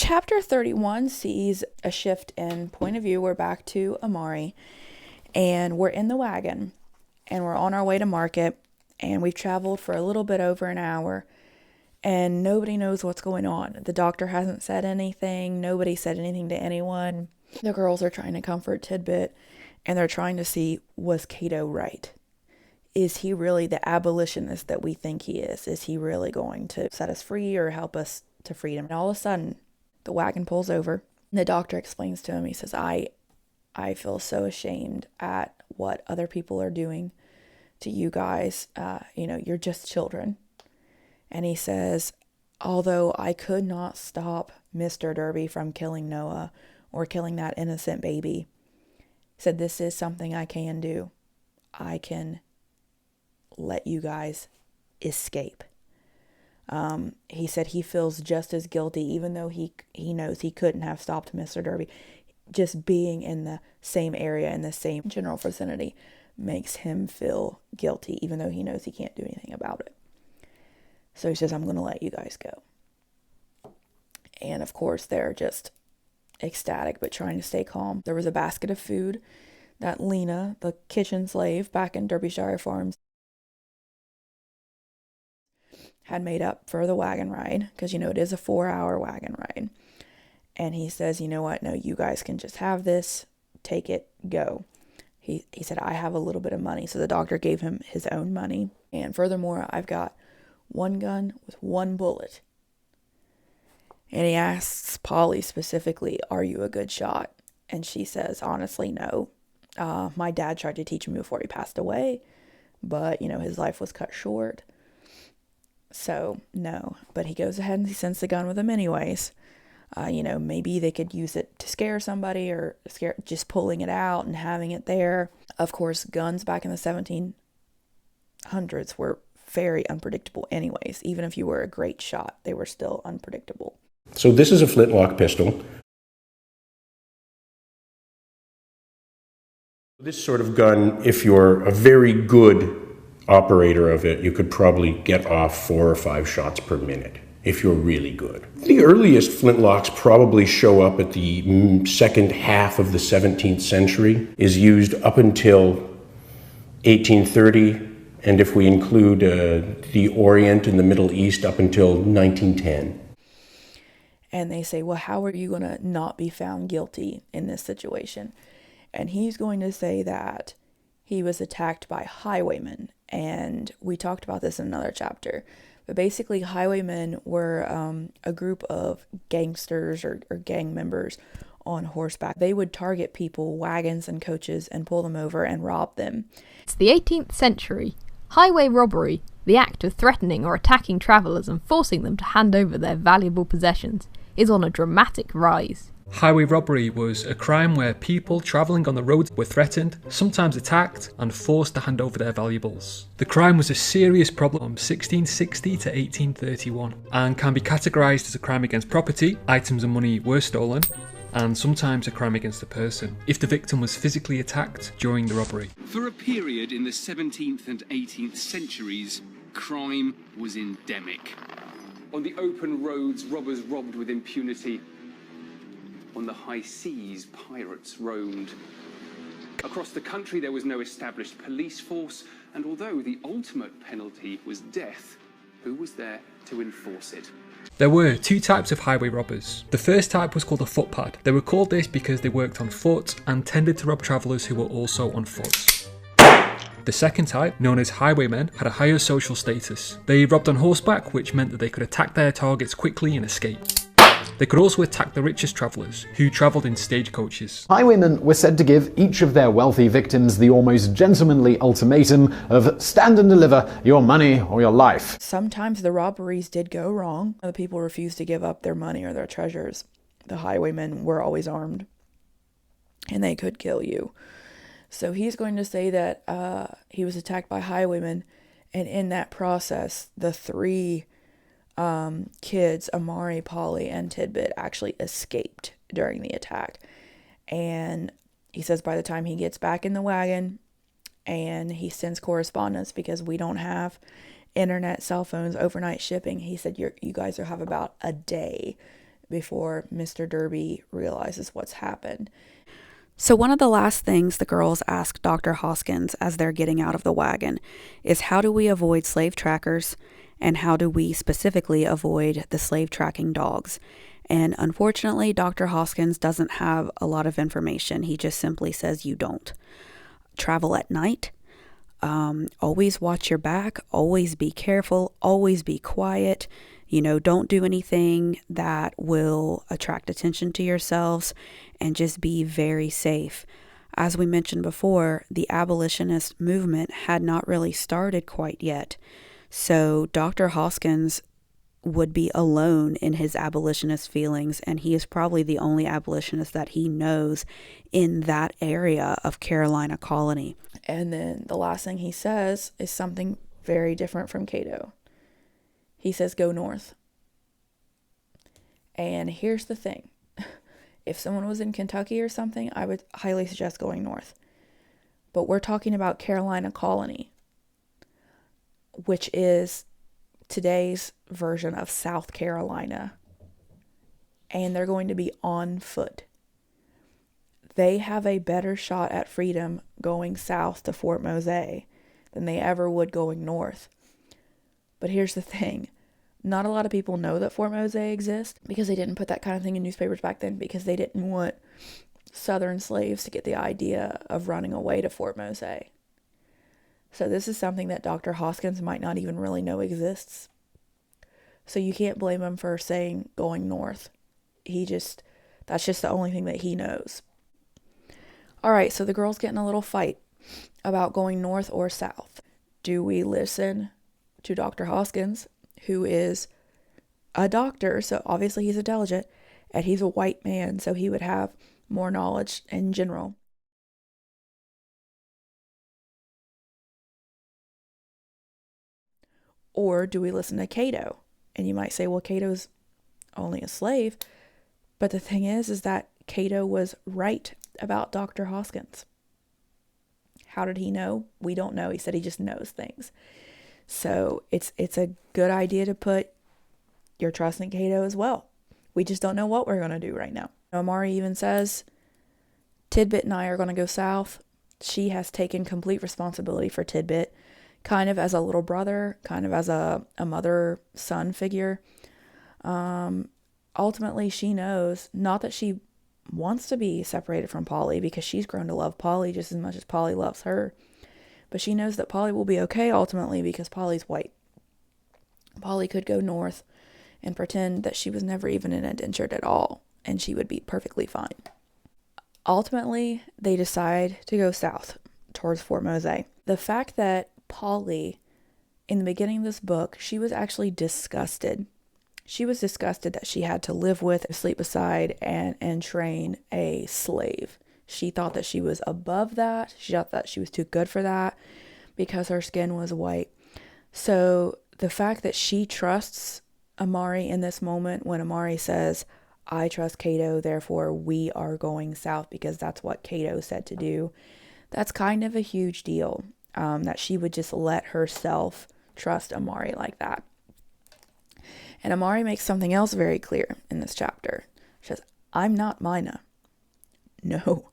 Chapter 31 sees a shift in point of view. We're back to Amari, and we're in the wagon, and we're on our way to market, and we've traveled for a little bit over an hour, and nobody knows what's going on. The doctor hasn't said anything. Nobody said anything to anyone. The girls are trying to comfort Tidbit, and they're trying to see, was Cato right? Is he really the abolitionist that we think he is? Is he really going to set us free or help us to freedom? And all of a sudden, the wagon pulls over. The doctor explains to him, he says, I feel so ashamed at what other people are doing to you guys. You're just children. And he says, although I could not stop Mr. Derby from killing Noah or killing that innocent baby, he said, this is something I can do. I can let you guys escape. He said he feels just as guilty, even though he knows he couldn't have stopped Mr. Derby. Just being in the same area, in the same general vicinity, makes him feel guilty, even though he knows he can't do anything about it. So he says, I'm going to let you guys go. And of course, they're just ecstatic, but trying to stay calm. There was a basket of food that Lena, the kitchen slave back in Derbyshire Farms, had made up for the wagon ride, because it is a 4-hour wagon ride. And he says, you know what, no, you guys can just have this, take it, go. He said, I have a little bit of money. So the doctor gave him his own money. And furthermore, I've got one gun with one bullet. And he asks Polly specifically, are you a good shot? And she says, honestly, no. My dad tried to teach me before he passed away, but his life was cut short. So, no. But he goes ahead and he sends the gun with him anyways. Maybe they could use it to scare somebody, or just pulling it out and having it there. Of course, guns back in the 1700s were very unpredictable anyways. Even if you were a great shot, they were still unpredictable. So this is a flintlock pistol. This sort of gun, if you're a very good operator of it, you could probably get off 4 or 5 shots per minute if you're really good. The earliest flintlocks probably show up at the second half of the 17th century, is used up until 1830, and if we include the Orient and the Middle East, up until 1910. And they say, well, how are you going to not be found guilty in this situation? And he's going to say that he was attacked by highwaymen. And we talked about this in another chapter. But basically, highwaymen were a group of gangsters or gang members on horseback. They would target people, wagons and coaches, and pull them over and rob them. It's the 18th century. Highway robbery, the act of threatening or attacking travellers and forcing them to hand over their valuable possessions, is on a dramatic rise. Highway robbery was a crime where people travelling on the roads were threatened, sometimes attacked, and forced to hand over their valuables. The crime was a serious problem from 1660 to 1831 and can be categorised as a crime against property, items and money were stolen, and sometimes a crime against a person, if the victim was physically attacked during the robbery. For a period in the 17th and 18th centuries, crime was endemic. On the open roads, robbers robbed with impunity. On the high seas, pirates roamed. Across the country, there was no established police force, and although the ultimate penalty was death, who was there to enforce it? There were 2 types of highway robbers. The first type was called a footpad. They were called this because they worked on foot and tended to rob travellers who were also on foot. The second type, known as highwaymen, had a higher social status. They robbed on horseback, which meant that they could attack their targets quickly and escape. They could also attack the richest travellers, who travelled in stagecoaches. Highwaymen were said to give each of their wealthy victims the almost gentlemanly ultimatum of stand and deliver your money or your life. Sometimes the robberies did go wrong. The people refused to give up their money or their treasures. The highwaymen were always armed, and they could kill you. So he's going to say that he was attacked by highwaymen, and in that process, the 3 kids, Amari, Polly, and Tidbit, actually escaped during the attack. And he says by the time he gets back in the wagon and he sends correspondence, because we don't have internet, cell phones, overnight shipping, he said, you guys will have about a day before Mr. Derby realizes what's happened. So one of the last things the girls ask Dr. Hoskins as they're getting out of the wagon is, how do we avoid slave trackers, and how do we specifically avoid the slave tracking dogs? And unfortunately, Dr. Hoskins doesn't have a lot of information. He just simply says you don't. Travel at night. Always watch your back. Always be careful. Always be quiet. Don't do anything that will attract attention to yourselves, and just be very safe. As we mentioned before, the abolitionist movement had not really started quite yet. So Dr. Hoskins would be alone in his abolitionist feelings, and he is probably the only abolitionist that he knows in that area of Carolina colony. And then the last thing he says is something very different from Cato. He says, go north. And here's the thing. If someone was in Kentucky or something, I would highly suggest going north. But we're talking about Carolina colony, which is today's version of South Carolina. And they're going to be on foot. They have a better shot at freedom going south to Fort Mose than they ever would going north. But here's the thing. Not a lot of people know that Fort Mose exists, because they didn't put that kind of thing in newspapers back then, because they didn't want Southern slaves to get the idea of running away to Fort Mose. So this is something that Dr. Hoskins might not even really know exists. So you can't blame him for saying going north. That's just the only thing that he knows. All right, so the girls get in a little fight about going north or south. Do we listen to Dr. Hoskins, who is a doctor, so obviously he's intelligent, and he's a white man, so he would have more knowledge in general? Or do we listen to Cato? And you might say, well, Cato's only a slave. But the thing is that Cato was right about Dr. Hoskins. How did he know? We don't know. He said he just knows things. So it's a good idea to put your trust in Cato as well. We just don't know what we're going to do right now. Amari even says, Tidbit and I are going to go south. She has taken complete responsibility for Tidbit, kind of as a little brother, kind of as a mother-son figure. Ultimately, she knows, not that she wants to be separated from Polly, because she's grown to love Polly just as much as Polly loves her. But she knows that Polly will be okay ultimately, because Polly's white. Polly could go north and pretend that she was never even indentured at all, and she would be perfectly fine. Ultimately, they decide to go south towards Fort Mose. The fact that Polly, in the beginning of this book, she was actually disgusted. She was disgusted that she had to live with, sleep beside, and train a slave. She thought that she was above that. She thought that she was too good for that because her skin was white. So the fact that she trusts Amari in this moment, when Amari says, I trust Cato, therefore we are going south because that's what Cato said to do, that's kind of a huge deal, that she would just let herself trust Amari like that. And Amari makes something else very clear in this chapter. She says, I'm not Mina. No,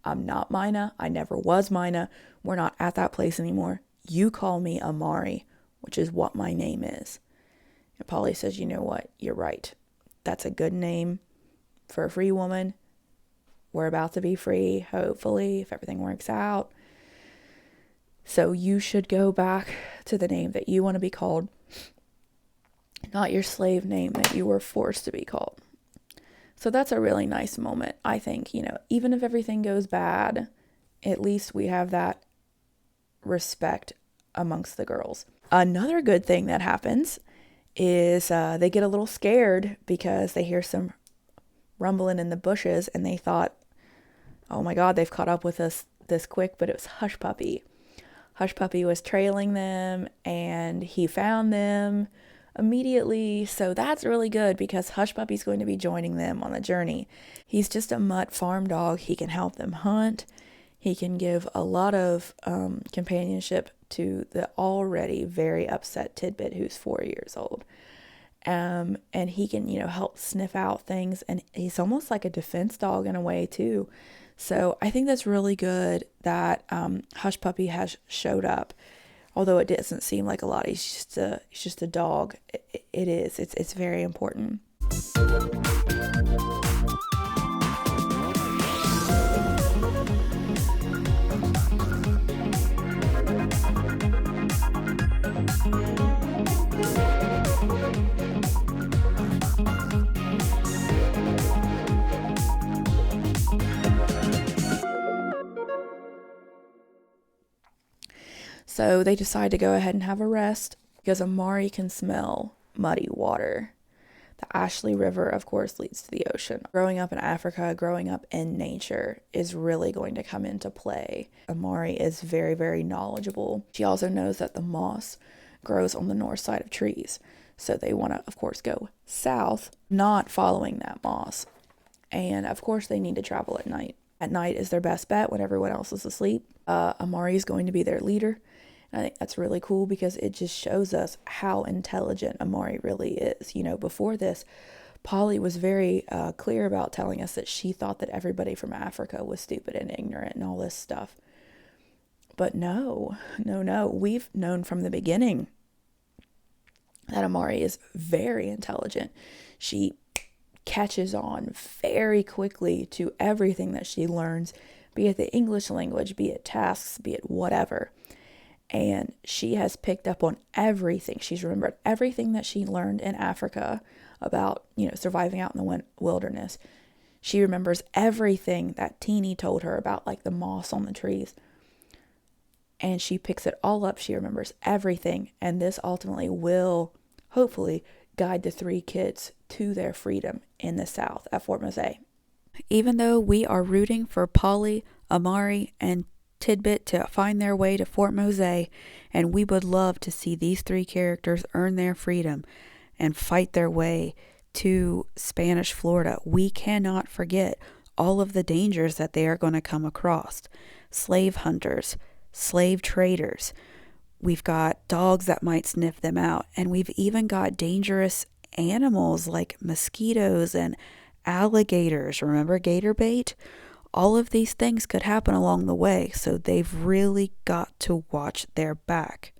I'm not Mina. I never was Mina. We're not at that place anymore. You call me Amari, which is what my name is. And Polly says, you know what? You're right. That's a good name for a free woman. We're about to be free, hopefully, if everything works out. So you should go back to the name that you want to be called, not your slave name that you were forced to be called. So that's a really nice moment, I think. Even if everything goes bad, at least we have that respect amongst the girls. Another good thing that happens is they get a little scared because they hear some rumbling in the bushes, and they thought, oh my God, they've caught up with us this quick, but it was Hush Puppy. Hush Puppy was trailing them, and he found them immediately. So that's really good, because Hush Puppy's going to be joining them on the journey. He's just a mutt farm dog. He can help them hunt. He can give a lot of companionship to the already very upset Tidbit, who's 4 years old. And he can, help sniff out things. And he's almost like a defense dog in a way too. So I think that's really good that Hush Puppy has showed up. Although it doesn't seem like a lot, he's just a dog. It is. It's very important. So they decide to go ahead and have a rest because Amari can smell muddy water. The Ashley River, of course, leads to the ocean. Growing up in Africa, growing up in nature is really going to come into play. Amari is very, very knowledgeable. She also knows that the moss grows on the north side of trees. So they want to, of course, go south, not following that moss. And, of course, they need to travel at night. At night is their best bet when everyone else is asleep. Amari is going to be their leader. And I think that's really cool because it just shows us how intelligent Amari really is. Before this, Polly was very clear about telling us that she thought that everybody from Africa was stupid and ignorant and all this stuff. But no. We've known from the beginning that Amari is very intelligent. She catches on very quickly to everything that she learns, be it the English language, be it tasks, be it whatever. And she has picked up on everything. She's remembered everything that she learned in Africa about, surviving out in the wilderness. She remembers everything that Teeny told her about, like the moss on the trees. And she picks it all up. She remembers everything. And this ultimately will, hopefully, guide the 3 kids to their freedom in the South at Fort Mose. Even though we are rooting for Polly, Amari, and Tidbit to find their way to Fort Mose, and we would love to see these 3 characters earn their freedom and fight their way to Spanish Florida, we cannot forget all of the dangers that they are going to come across. Slave hunters, slave traders. We've got dogs that might sniff them out, and we've even got dangerous animals like mosquitoes and alligators. Remember gator bait? All of these things could happen along the way, so they've really got to watch their back.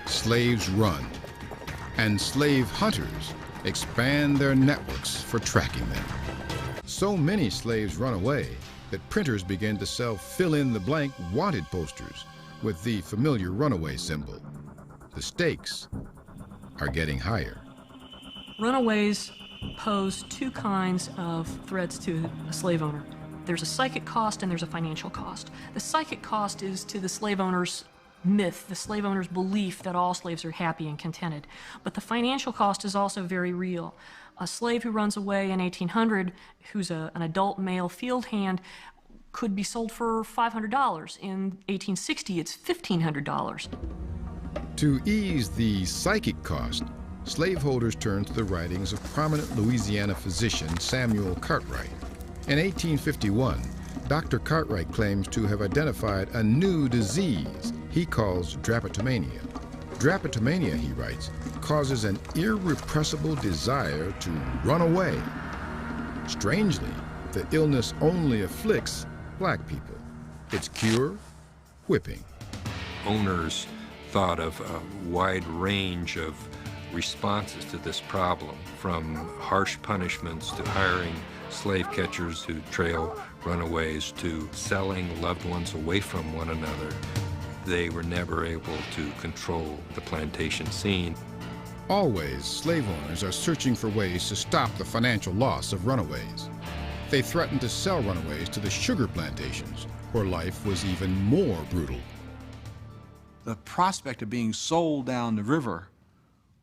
Slaves run, and slave hunters expand their networks for tracking them. So many slaves run away that printers begin to sell fill-in-the-blank wanted posters with the familiar runaway symbol. The stakes are getting higher. Runaways pose 2 kinds of threats to a slave owner. There's a psychic cost and there's a financial cost. The psychic cost is to the slave owner's myth, the slave owner's belief that all slaves are happy and contented. But the financial cost is also very real. A slave who runs away in 1800, who's an adult male field hand, could be sold for $500. In 1860, it's $1,500. To ease the psychic cost, slaveholders turned to the writings of prominent Louisiana physician Samuel Cartwright. In 1851, Dr. Cartwright claims to have identified a new disease he calls drapetomania. Drapetomania, he writes, causes an irrepressible desire to run away. Strangely, the illness only afflicts black people. Its cure? Whipping. Owners thought of a wide range of responses to this problem, from harsh punishments to hiring slave catchers who trail runaways to selling loved ones away from one another. They were never able to control the plantation scene. Always, slave owners are searching for ways to stop the financial loss of runaways. They threatened to sell runaways to the sugar plantations, where life was even more brutal. The prospect of being sold down the river,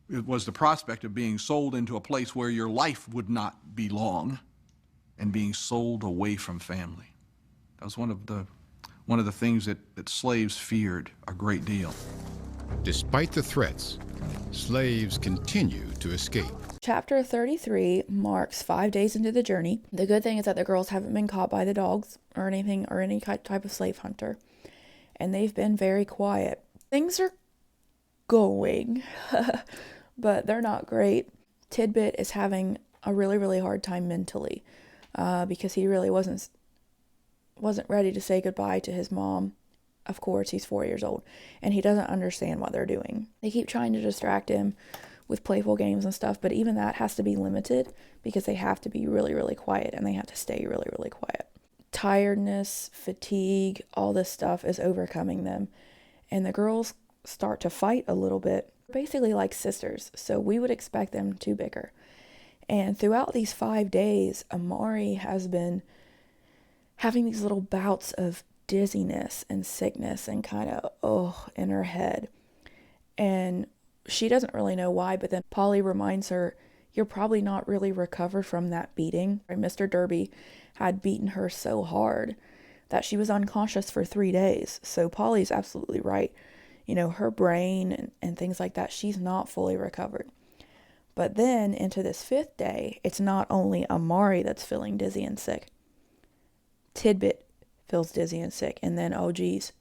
it was the prospect of being sold into a place where your life would not be long, and being sold away from family. That was one of the things that slaves feared a great deal. Despite the threats, slaves continue to escape. Chapter 33 marks 5 days into the journey. The good thing is that the girls haven't been caught by the dogs or anything, or any type of slave hunter, and they've been very quiet. Things are going, but they're not great. Tidbit is having a really, really hard time mentally because he really wasn't ready to say goodbye to his mom. Of course, he's 4 years old, and he doesn't understand what they're doing. They keep trying to distract him with playful games and stuff, but even that has to be limited because they have to be really, really quiet, and they have to stay really, really quiet. Tiredness, fatigue, all this stuff is overcoming them, and the girls start to fight a little bit, basically like sisters, so we would expect them to bicker. And throughout these 5 days, Amari has been having these little bouts of dizziness and sickness and kind of, in her head. And she doesn't really know why, but then Polly reminds her, you're probably not really recovered from that beating. Mr. Derby had beaten her so hard that she was unconscious for 3 days. So Polly's absolutely right. You know, her brain and things like that, she's not fully recovered. But then into this 5th day, it's not only Amari that's feeling dizzy and sick. Tidbit feels dizzy and sick. And then, oh geez,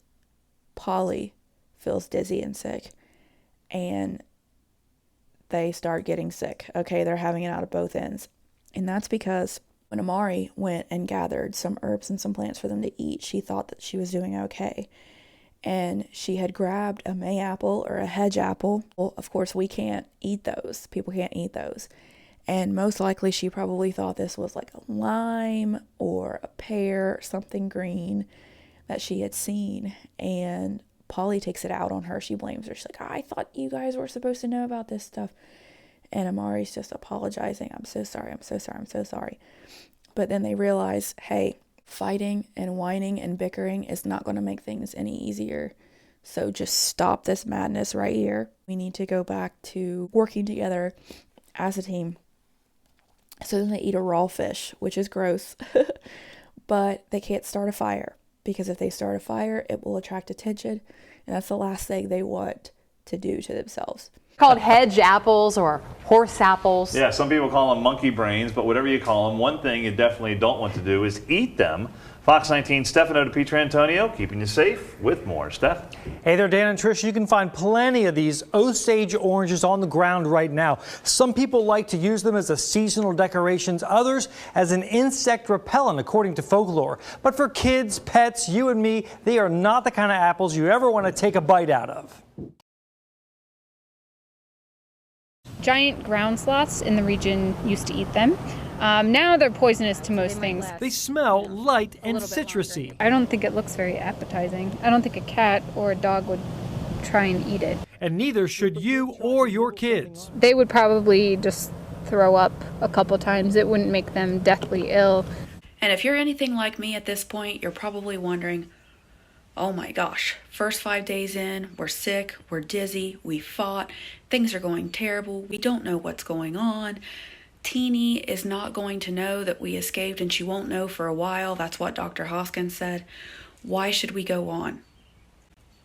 Polly feels dizzy and sick. And they start getting sick. Okay, they're having it out of both ends. And that's because when Amari went and gathered some herbs and some plants for them to eat, she thought that she was doing okay. And she had grabbed a mayapple or a hedge apple. Well, of course, we can't eat those. People can't eat those. And most likely she probably thought this was like a lime or a pear, something green that she had seen. And Polly takes it out on her. She blames her. She's like, I thought you guys were supposed to know about this stuff. And Amari's just apologizing. I'm so sorry. I'm so sorry. I'm so sorry. But then they realize, hey, fighting and whining and bickering is not going to make things any easier. So just stop this madness right here. We need to go back to working together as a team. So then they eat a raw fish, which is gross, but they can't start a fire because if they start a fire, it will attract attention. And that's the last thing they want to do to themselves. Called hedge apples or horse apples. Yeah, some people call them monkey brains, but whatever you call them, one thing you definitely don't want to do is eat them. Fox 19 Stefano DiPietrantonio, keeping you safe with more. Steph? Hey there, Dan and Trish. You can find plenty of these Osage oranges on the ground right now. Some people like to use them as a seasonal decorations, others as an insect repellent, according to folklore. But for kids, pets, you and me, they are not the kind of apples you ever want to take a bite out of. Giant ground sloths in the region used to eat them. Now they're poisonous to most things. They smell light and citrusy. I don't think it looks very appetizing. I don't think a cat or a dog would try and eat it. And neither should you or your kids. They would probably just throw up a couple times. It wouldn't make them deathly ill. And if you're anything like me at this point, you're probably wondering, oh my gosh, first 5 days in, we're sick, we're dizzy, we fought, things are going terrible, we don't know what's going on. Teeny is not going to know that we escaped, and she won't know for a while. That's what Dr. Hoskins said. Why should we go on?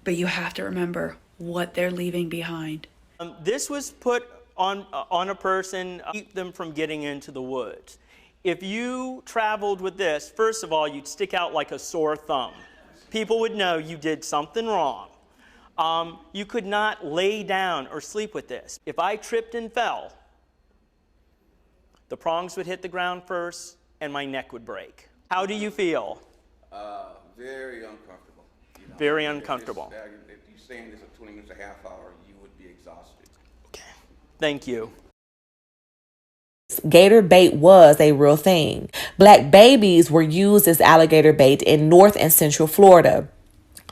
But you have to remember what they're leaving behind. This was put on a person to keep them from getting into the woods. If you traveled with this, first of all, you'd stick out like a sore thumb. People would know you did something wrong. You could not lay down or sleep with this. If I tripped and fell, the prongs would hit the ground first and my neck would break. How do you feel? Very uncomfortable. You know, very uncomfortable. If you're saying this for 20 minutes, a half hour, you would be exhausted. Okay. Thank you. Gator bait was a real thing. Black babies were used as alligator bait in North and Central Florida.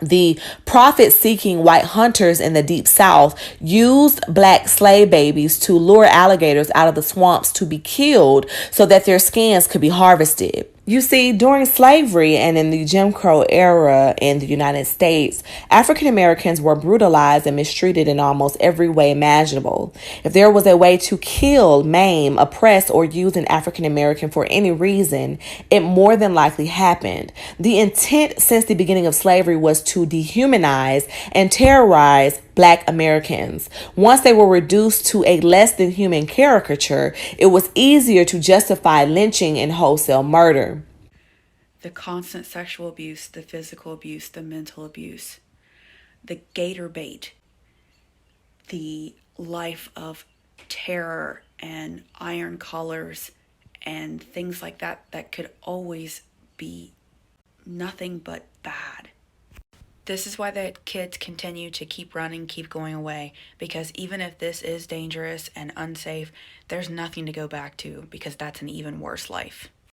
The profit-seeking white hunters in the Deep South used black slave babies to lure alligators out of the swamps to be killed so that their skins could be harvested. You see, during slavery and in the Jim Crow era in the United States, African Americans were brutalized and mistreated in almost every way imaginable. If there was a way to kill, maim, oppress, or use an African American for any reason, it more than likely happened. The intent since the beginning of slavery was to dehumanize and terrorize Black Americans. Once they were reduced to a less than human caricature, it was easier to justify lynching and wholesale murder. The constant sexual abuse, the physical abuse, the mental abuse, the gator bait, the life of terror and iron collars and things like that that could always be nothing but bad. This is why the kids continue to keep running, keep going away, because even if this is dangerous and unsafe, there's nothing to go back to, because that's an even worse life.